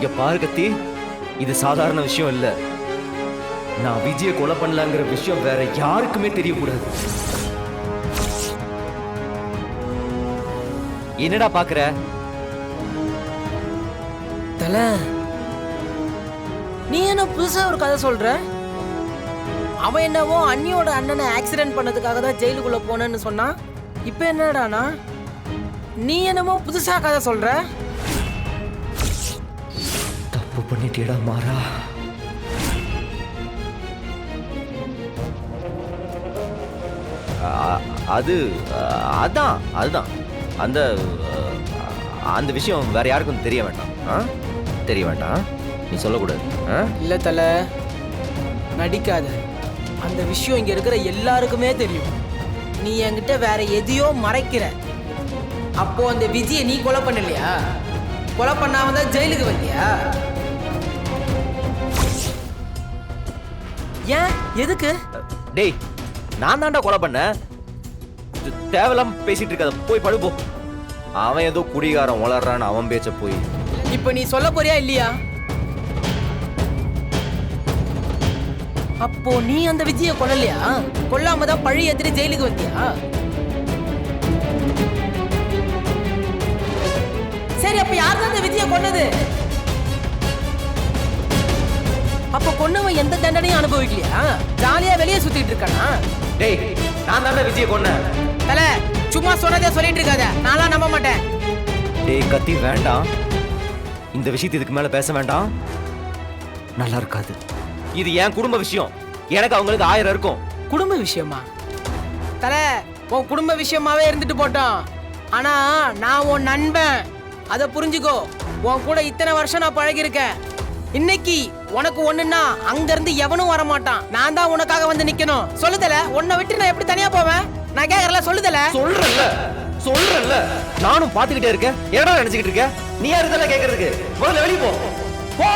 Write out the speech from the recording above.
இங்க பாரு கத்தி, இது சாதாரண விஷயம் இல்ல. நான் விஜயை கொலை பண்ணலாங்கிற விஷயம் வேற யாருக்குமே தெரியக்கூடாது. என்னடா பாக்குற? தல, நீ என்ன புதுசா ஒரு கதை சொல்ற? அவன் என்னவோ அண்ணியோட அண்ணனை ஆக்சிடென்ட் பண்ணதுக்காக தான் ஜெயிலுக்குள்ள போனேன்னு சொன்னான். இப்ப என்னடானா நீ என்னமோ புதுசா கதை சொல்ற? தப்பு பண்ணிட்டேடா மாறா. அதுதான் அந்த அந்த விஷயம் வேற யாருக்கும் தெரிய வேண்டாம். தெரிய வேண்டாம், நீ சொல்லக்கூடாது. இல்ல தல, நடிக்காத. அந்த விஷயம் இங்க இருக்கிற எல்லாருக்குமே தெரியும். நீ என்கிட்ட வேற எதையோ மறைக்கிற. அப்போ அந்த விஜயை நீ கொலை பண்ணலையா? கொலை பண்ணாம தான் ஜெயிலுக்கு வந்தியா? ஏன், எதுக்கு? டேய், நான் தான்டா கொலை பண்ண. தேவலாம் பேசிட்டு இருக்காத, போய் படுப்போ. அவன் ஏதோ குடிகாரன் வளர்றான்னு அவன் பேச்ச போய். இப்ப நீ சொல்ல போறியா இல்லையா? அப்போ நீ அந்த விஜயை கொல்லலையா? கொல்லாம தான் பழி ஏத்திட்டு ஜெயிலுக்கு வந்தியா? சரி, அப்ப யார் தான் அந்த விஜயை கொன்னது? அப்ப கொன்னவன் எந்த தண்டனையும் அனுபவிக்கலையா? ஜாலியா வெளியே சுத்திட்டு இருக்கானா? டேய், நான் தான்டா விஜயை கொன்னேன். தல, சும்மா சொன்னதே சொல்லிட்டு இருக்காத, நான்லாம் நம்ப மாட்டேன். டேய் கத்தி, வேண்டாம். இந்த விஷயத்தை இதுக்கு மேல பேச வேண்டாம், நல்லா இருக்காது. இது என் குடும்ப விஷயம். எனக்கு அவங்களுக்கு 1000 இருக்கும். குடும்ப விஷயமா? தல, உன் குடும்ப விஷயமாவே இருந்துட்டு போட்டோம். ஆனா நான் உன் நண்பன், அதை புரிஞ்சுக்கோ. உன் கூட இத்தனை வருஷம் நான் பழகிருக்கேன். இன்னைக்கு உனக்கு ஒண்ணுன்னா அங்க இருந்து எவனும் வர மாட்டான். நான் தான் உனக்காக வந்து நிக்கணும். சொல்லுதல, உன்னை விட்டு நான் எப்படி தனியா போவேன்? நான் கேக்குறல, சொல்லுதல. சொல்றேன்ல, நானும் பாத்துக்கிட்டே இருக்கேன். என்னடா நினைச்சுக்கிட்டு இருக்க? நீ யாரு இதெல்லாம் கேக்குறதுக்கு? முதல்ல வெளிய போ.